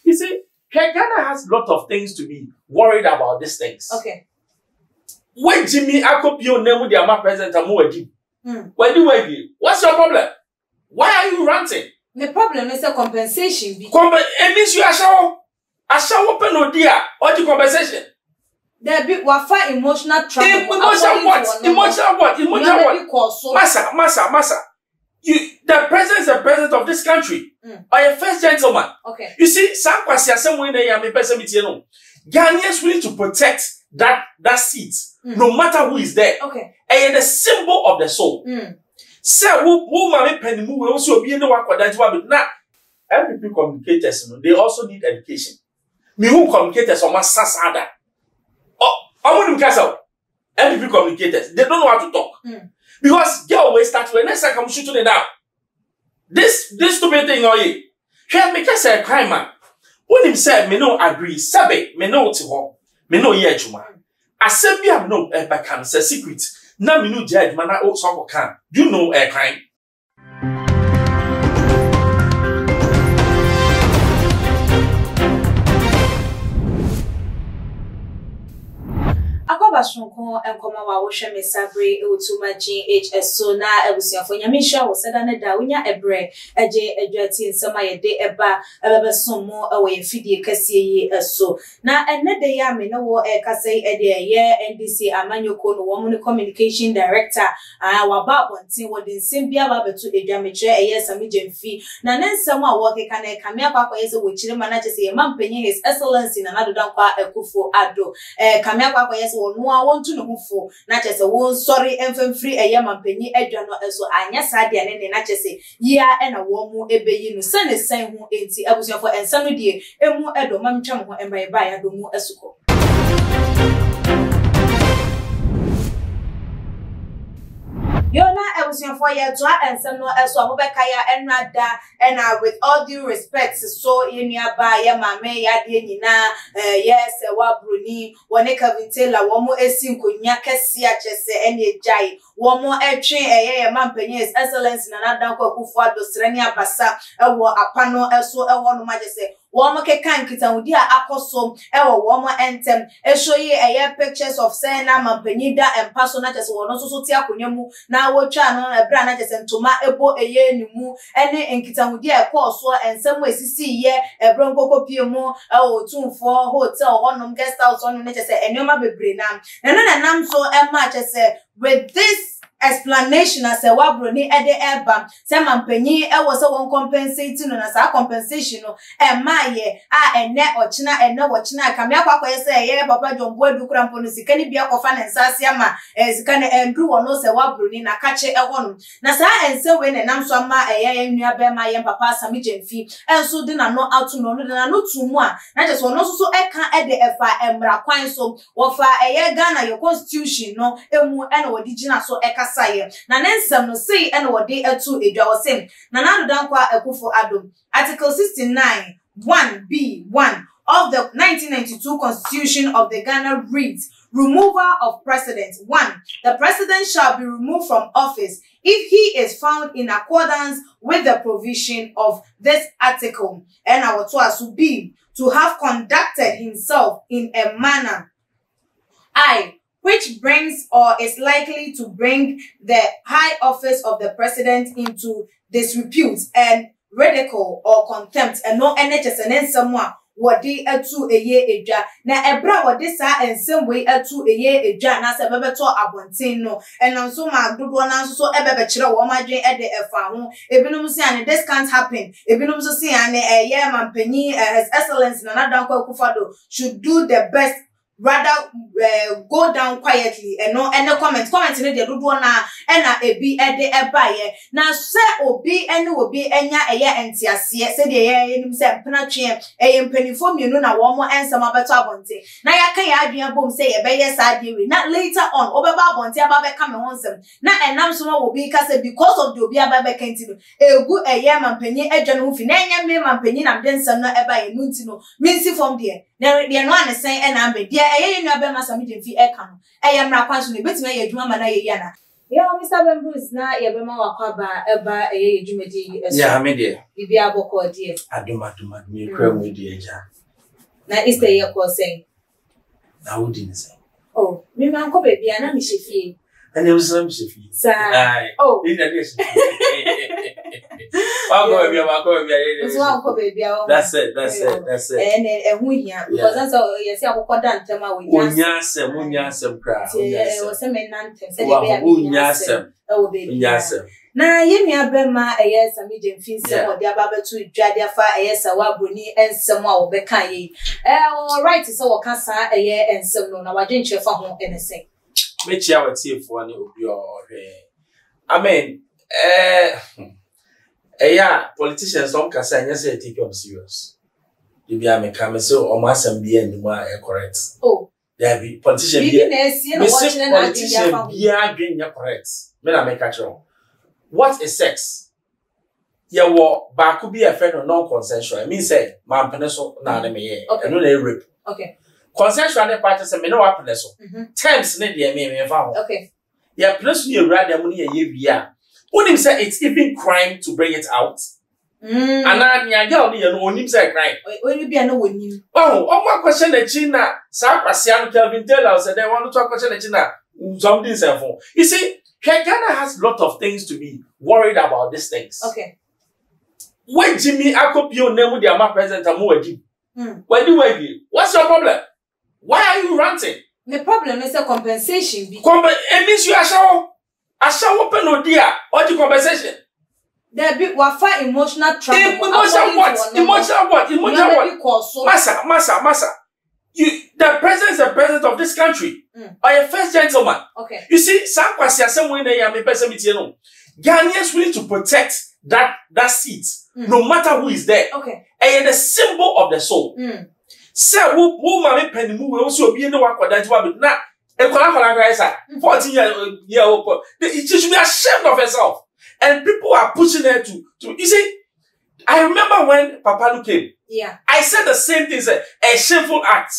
You see, Ghana has a lot of things to be worried about these things. Okay. When Jimmy Akopio name the Ama president Amuadi. What's your problem? Why are you ranting? The problem is a compensation. It means you Ashάwo. Ashàwo penodia or the compensation. There be wafa emotional trauma. Emotional what? Massa. The president is the president of this country. Or a first gentleman. Okay. You see, Ghanaians willing to protect that seat, no matter who is there. Okay. And the symbol of the soul. So, who mami penny move also be in the work with now. MPP communicators, they also need education. Me who communicators on my sasada. I want to castle. MPP communicators, they don't know how to talk. Because girl always start when next time I'm shooting it down. This stupid thing or ye. She make us a crime man. When him said me no agree, sabe me no to ho. Me no ye juma. I said me have no back say secret. Na me no judge man na o so can. You know a crime. Akobashonko enkoma wa wo hwe mesabre ewotumaji HS so na ebusiafo nyamisha wo seda ne da wonya ebre eje adwati nsema yede eba ebebesomo ewo yefidie kasie yi eso na enne de ya me ne wo kasai ede ye NDC amanyoko no wo mu communication director waba bontin wo de nsem bia ba betu edwametre eye samijemfi na nensem a wo keka na kame akwa yese wo chire manager se ye mampenye his excellency na nadodan kwa ekufo ado kame akwa yese no I want to know for not just a one sorry and free a yama penny edjano so anya sadia ne na chese ya and a woman ebe you send the same who ain't I was for and some day emu edo mamcham ho and by adomu esuko. Yona for ya to and some no so abobekaya and rada and with all due respect so in ya ba ya mame ya de nyina yes Serwaa Broni wone kavintela womo esinkonya kese achese ene jai womo etwe eye mampanyi his excellence na nadan kwa kufu ado srani abasa ewo apano eso ewo no majese womo kekan kitawudi akoso ewo womo entem eshoyi eye pictures of sena mampanyi da empaso na chese wono so ti akonyamu na wotwa no ebra na chese ntoma ebo eye nimu ene enkitawudi ekoso ensem esisi ye ebronkoko piemu ewo tumfo hotel honom guest house on ne chese enoma bebre nam so emma chese with this explanation as a Serwaa Broni ede eba se mampanyi e wo se won compensate no na sa compensation no e maye ene ochina ene wochina kame akwa se ye papa jombo edu krampo no sika ni bia kofa na nsase ama sika na endru wo no Serwaa Broni na kache e ho no na sa ense we ne nam so ama ye nua be ma ye papa samijemfi enso de na no atu no de na no tumu a na je so no so eka ede efa emra kwan so wo fa ye Ghana your constitution no emu ene wo digina so eka na nensem no say and what they etu edwa wasem na nadodan kwa ekufo adom article 69 1B1 of the 1992 Constitution of the Ghana reads removal of president. 1. The president shall be removed from office if he is found in accordance with the provision of this article and our to be to have conducted himself in a manner which brings or is likely to bring the high office of the president into disrepute and ridicule or contempt and no NHS and someone what they etu eye edwa na ebra what this and same way etu eye edwa na se bebe to abontin no and so ma dodo na so ebebe kire wo ma dwen ede efa ho ebinom si ane this can't happen ebinom so si ane eye mampanyi his excellence na nadan kwa kufado should do the best rather go down quietly and no any comment in the do na ena ebi ede ebaye na se obi ene obi enya eye entiase se de ye nim se mpena twe eye mpanifo mienu na wo mo ensem abeto abonte na yaka ya adwen bom se ye beye sa de we na later on obeba abonte ababe ka me honsem na enam so no obi ka se because of the obi ababe kanti no egu eye mampanyi adwan ho fi na enya me mampanyi na densem no ebaye no ntino minsi from there na de no anesen ena ambe de eye nua be ma samijemfi eka no eye mra kwanso no betime ye adwuma ma na ye yana Yeah, Mr. Bamboo na yebema wakwaba eba ejumedi eso. Yeah, me dear. Bibi aboko dear. Aduma me kra mu dear ja. Na Easter ye ko sen. Na wo din say. Oh, me man ko baby ana mi shefie. And you some shefi. Sai. Oh, in the shefi. Wa go baby. So wa ko baby. That's it. And hu hia because that's you say akoko da ntema we Unya sem kra. O se me nantem se de be unya sem. O baby. Unya sem. Na yemi abema sami de mfinse ode ababetu dwade afa Serwaa Broni ensem a wo beka yi. All right so wo kasa ensem no na wadwe nchefa ho enese. Me chia watie fo ne obi ohwe. Amen. Politicians don't kasa anya say take them serious. You be am come say o ma asem bi animu a correct. Oh. There be politician bi na esie no watching na politician bi adwen correct. Me na make catch. What is sex? Yeah, what back could be a friend or non-consensual. I mean, say, my pencil, now let me okay. No, they rape. Okay. Consensual, the party say, me no pencil. Times, need the me found. Okay. Yeah, plus you read the money a year. When him say it's even crime to bring it out. And now, girl, you know, him say crime. When you be a no one you. Oh, one question the China, Sarwaa, Kelvin tell us, and they want to talk question the China. Something cell phone. You see, Ghana has a lot of things to be worried about these things. Okay. When Jimmy Akopio name the Ama president Amuadi. What's your problem? Why are you ranting? The problem is a compensation. It means you Ashάwo. Ashάwo penodia or the compensation. There be wafa emotional trauma. Emotional what? Massa. The president is the president of this country. Or a first gentleman. Okay. You see, Ghanaians willing to protect that seat, no matter who is there. Okay. And the symbol of the soul. Say, who mami penny move also be in the work that now. 14 year old. She should be ashamed of herself. And people are pushing her to you see. I remember when Papa came. Yeah. I said the same thing, said a shameful act.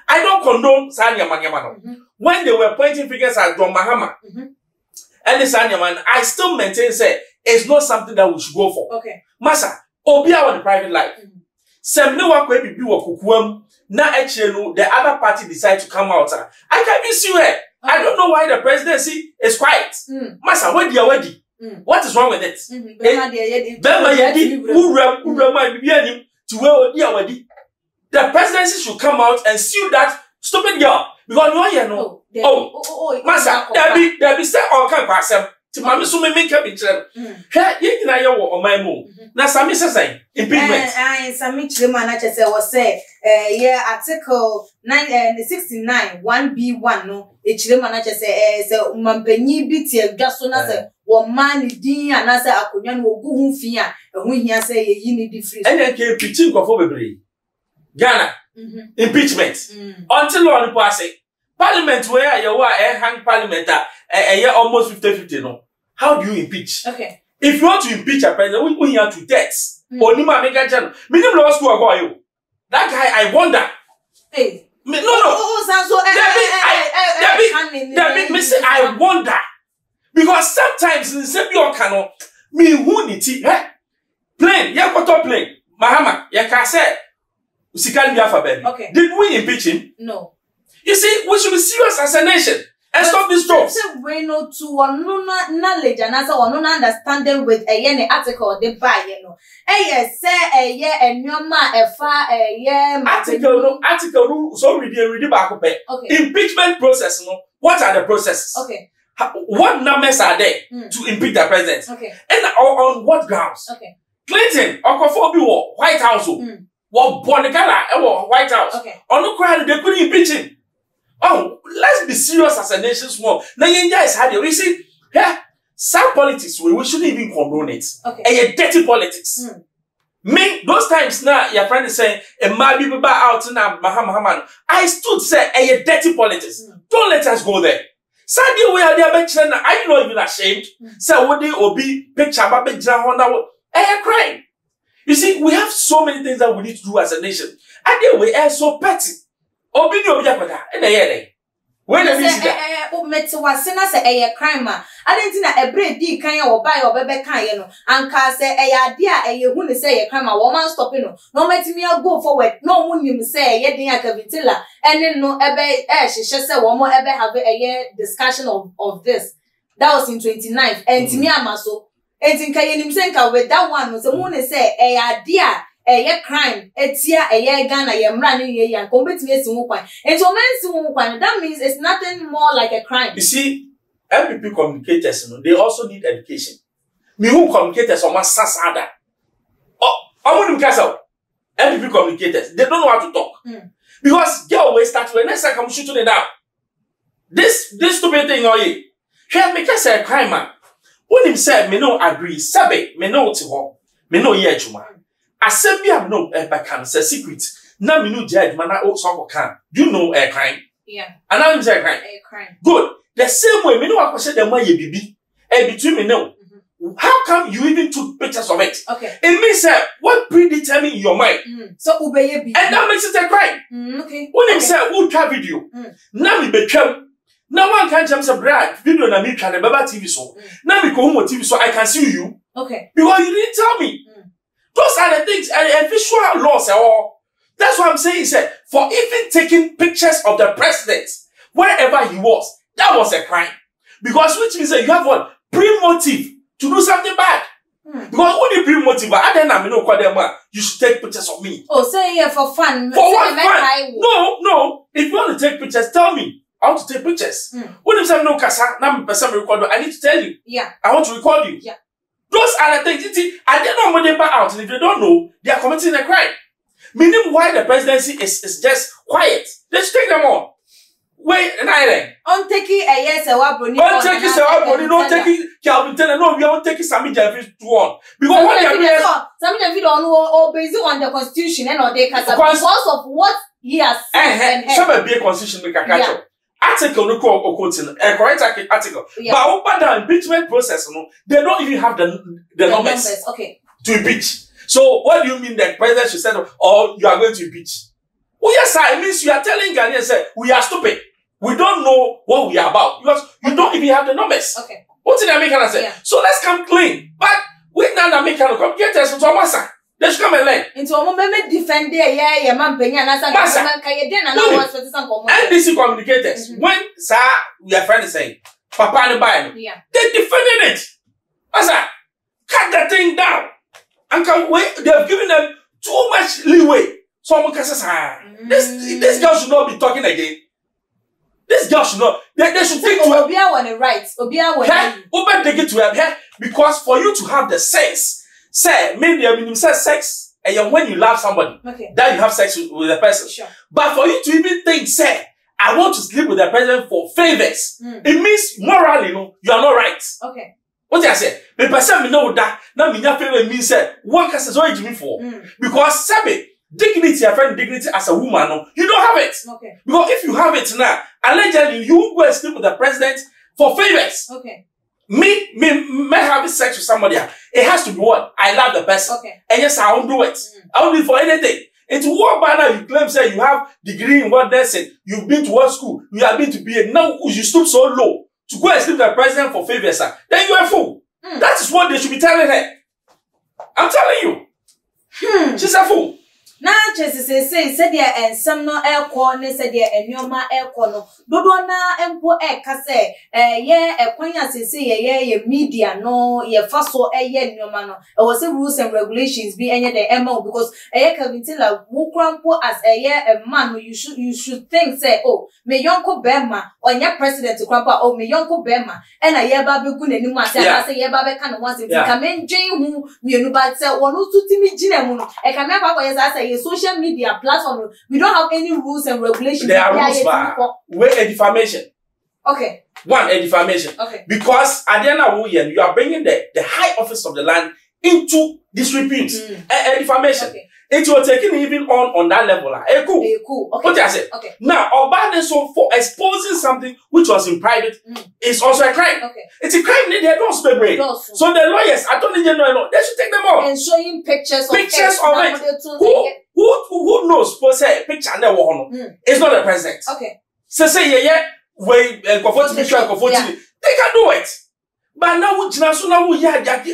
I don't condone Sanya Manyamano. When they were pointing fingers at John Mahama and the Sanya Man, I still maintain say it's not something that we should go for. Okay. Masa, Obia on the private life. Some no one could be kukuam. Now actually the other party decide to come out. I can be sure. I don't know why the presidency is quiet. Masa, when you are ready. What is wrong with it? The presidency should come out and sue that stupid girl. Because you know, Masa, there be said all kind of person. To Mammy so me make up in channel. Here, you know, you on my move. Now, some is saying impeachment. I submit the manager say, article 69 1B1 no. The manager say, Mampeni BT just so as one man din and as a Kunyan will go fear, and when he say you need the free. And then came pitching of February. Ghana impeachment until on passing Parliament where you are hang Parliament almost 50-50 no. How do you impeach? Okay. If you want to impeach a president, we have to text. Onima make a channel. Minimum law school go you. That guy, I wonder. Hey. No. I wonder. Because sometimes in the cano, me who need it, plain, plain. Mahama, say, okay. Did we impeach him? No. You see, we should be serious as a nation and stop this talk. We know to one knowledge and answer one understanding with a article they buy, you know. Article so read back up. Okay. Impeachment process, no. What are the processes? Okay. What numbers are there to impeach the president? Okay. And on what grounds? Okay. Clinton, Okofobi, White House, what Bonigala, White House. Okay. On the crowd, they couldn't impeach him. Oh, let's be serious as a nation small. Now, you guys had you see, some politics, we shouldn't even condone it. Okay. And dirty politics. Me, those times now, your friend is saying, and my people out now, Mahaman. I stood say, a dirty politics. Don't let us go there. Sadly, we are there, are you not even ashamed? So, would they be picture about big Honda? Crime. You see, we have so many things that we need to do as a nation. And then we are so petty. We When the visit Metwasina say a crime. I didn't know a bread D can or buy or bebe can, and can say a dear a you wouldn't say a crime, a woman stopping. No matter me, I'll go forward. No one you say, yet the Akavitilla, and then no ebe she just said one more ever have a year discussion of this. That was in 29th, and to me, I'm so. And in Kayanim Senka with that one was the moon say a dear. A crime, it's here a year Ghana, I'm running a year, compete me to move. And so men that means it's nothing more like a crime. You see, MPP communicators, they also need education. Me who communicators on my sasada. Oh, I want to cast out. MPP communicators, they don't know how to talk. Because they always start when next time I'm shooting it down. This stupid thing, oh yeah. Here, make us a crime man. When him said, me no agree, sabe, me no to home, me no ye chuma. Asem bi am no can say secret. Na me no judge man na so can. You know a crime. Yeah. And now him say crime. A crime. Good. The same way me no akwese dem wey bibi. Between me now. How come you even took pictures of it? Okay. It means what predetermined in your mind. So ubeye bibi. And that makes it a crime. Okay. When him say who try video. Na me betwam. Now one can jump some brag video na me try the Baba TV so. Na me go home TV so I can see you. Okay. Because you didn't tell me. Those are the things and visual laws. That's what I'm saying. Said for even taking pictures of the president wherever he was, that was a crime. Because which means that you have one pre-motive to do something bad. Because when you pre-motive, I don't you should take pictures of me. Oh, say yeah for fun. For what fun? No. If you want to take pictures, tell me. I want to take pictures. When you say no, Kasa, now person record, I need to tell you. Yeah. I want to record you. Yeah. Those are the things. I don't know when they back out. And if they don't know, they are committing a crime. Meaning why the presidency is just quiet. Let's take them on. Wait, and I then. On taking a yes, Serwaa Broni. On taking Serwaa Broni, no taking Calvin Taylor. No, we are taking Sammy Jeffries to one. Because what they are doing. Sammy Jeffries don't know or based on the constitution and or they because of what he has said. Some be a constitution make a catch up. Article no quoting a correct article. But over the impeachment process, they don't even have the numbers. Okay. To impeach. So what do you mean the president should say, or you are going to impeach? Oh yes, sir. It means you are telling Ghanaians we are stupid. We don't know what we are about because you don't even have the numbers. Okay. What did American say? Yeah. So let's come clean. But we now American come get us to our side. Let's come and learn. Into a moment defend there, man, Penya, NBC communicators, when sir, we are friends saying, Papa and Bible, they defended it. Asa, cut that thing down. And can wait, they have given them too much leeway. So I'm going to say, this girl should not be talking again. This girl should not, they should take to her. Obia want the rights. Obia want take it to her because for you to have the sense. Say, maybe I mean, you say sex, and when you love somebody, that you have sex with the person. Sure. But for you to even think, say, I want to sleep with the person for favors, it means morally, you are not right. Okay. What did I say? The person me know that, now me favor means say, what can say me for? Because, sabe, dignity, a friend, dignity as a woman, you don't have it. Okay. Because if you have it now, allegedly, you will go and sleep with the president for favors. Okay. Me having sex with somebody, it has to be what? I love the person. Okay. And yes, I won't do it. I won't do it for anything. It's what banner you claim, say you have degree in what dancing, you've been to what school, you have been to BA. Now you stoop so low to go and sleep with the president for favors, then you're a fool. That is what they should be telling her. I'm telling you. She's a fool. Na chese say said there and some no air corner said there and yoma air corner. Dodo na empo kase ye kwanya say ye media no ye faso ye nyoma no. It was a rules and regulations be any the MO because Calvin Taylor wo krampo as a man you should think say oh me yonko bema or your president krampo oh me yonko bema and a ye ba be gu nanim ase say ye ba be kan once it come en dwen hu mienu ba say wonu tutimi gina mu no e ka me kwa ye say social media platform, we don't have any rules and regulations. There are rules, but where a defamation. Okay. One, a defamation. Okay. Because at the end of the year, you are bringing the high office of the land into disrepute. A defamation. Okay. It was taken even on that level. Cool. Cool. Okay. What did I say? Okay. Now, so for exposing something which was in private is also a crime. Okay. It's a crime. They don't spend brain. So the lawyers, I don't need to know. They should take them off. And showing pictures of it. Who knows? For say picture and one. It's not the president. Okay. So say way comfortable they can do it. But now we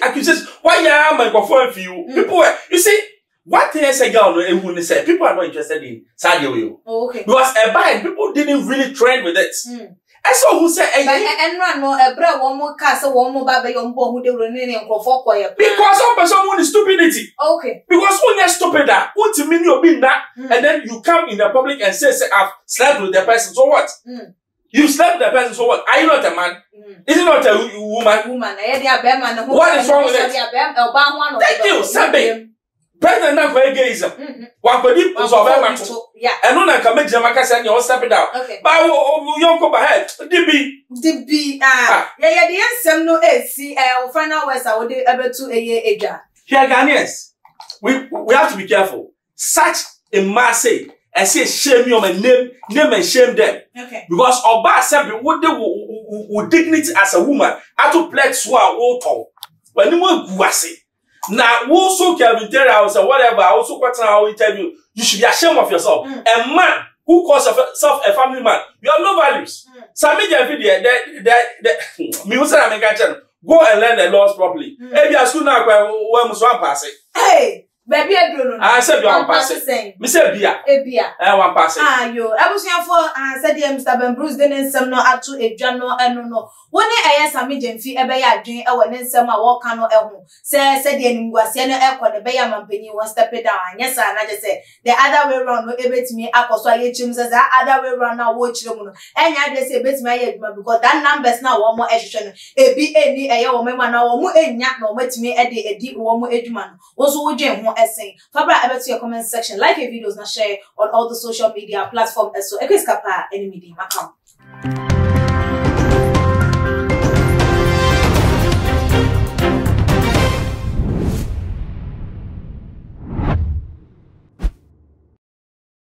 accusations. Why am I going for you? People, you see, what they say, girl, say people are not interested in Sadio. Oh, okay. Because a band, people didn't really trend with it. I saw who said, and run no a bra one more castle, one more baby on board who they were running and for quiet. Because someone is stupidity. Okay. Because when you're stupid, what you mean you're being that, and then you come in the public and say, I've slept with the person, so what? You slept with the person, so what? Are you not a man? Is it not a woman? What is wrong with it? Thank you, Sabi. President now for ageism. One could eat was of yeah. And no one can make Jamaica send you step it out. Okay. But you go ahead. DB. Yeah, the answer no see. Find out where I would be able to a year. Here, Ghanaians, we have to be careful. Such a mass I say shame you and name and shame them. Okay. Because Oba Assembly would dignity as a woman. I to play Serwaa water. When you want guasi. Now, also Kelvin Terra or whatever, also what I interview, you should be ashamed of yourself. A man who calls himself a family man, you have no values. So I mean, go and learn the laws properly. Maybe I school now where must one pass it. Hey! Baby, I don't know. I said you are passing. Miss Bia. I want passing. Ah, you. I was here for said Mr. Ben Bruce, then some no up to a journal and no. When I asked a medium fee, a bay drink, I went in some walk canoe elmo. Said the Nguasiana Echo, the Bayam Penny was stepping down. Yes, and I just said the other way round, no, able to me up or so I chims as the other way round now watch them. And I just say, bet my head because that number's now one more education. A be any a woman now, more a yak no wet me a deep one more edgeman. Also, would you essay. Fabra ever to your comment section, like your videos, and share on all the social media platforms. So, Ekeskapa, any media account.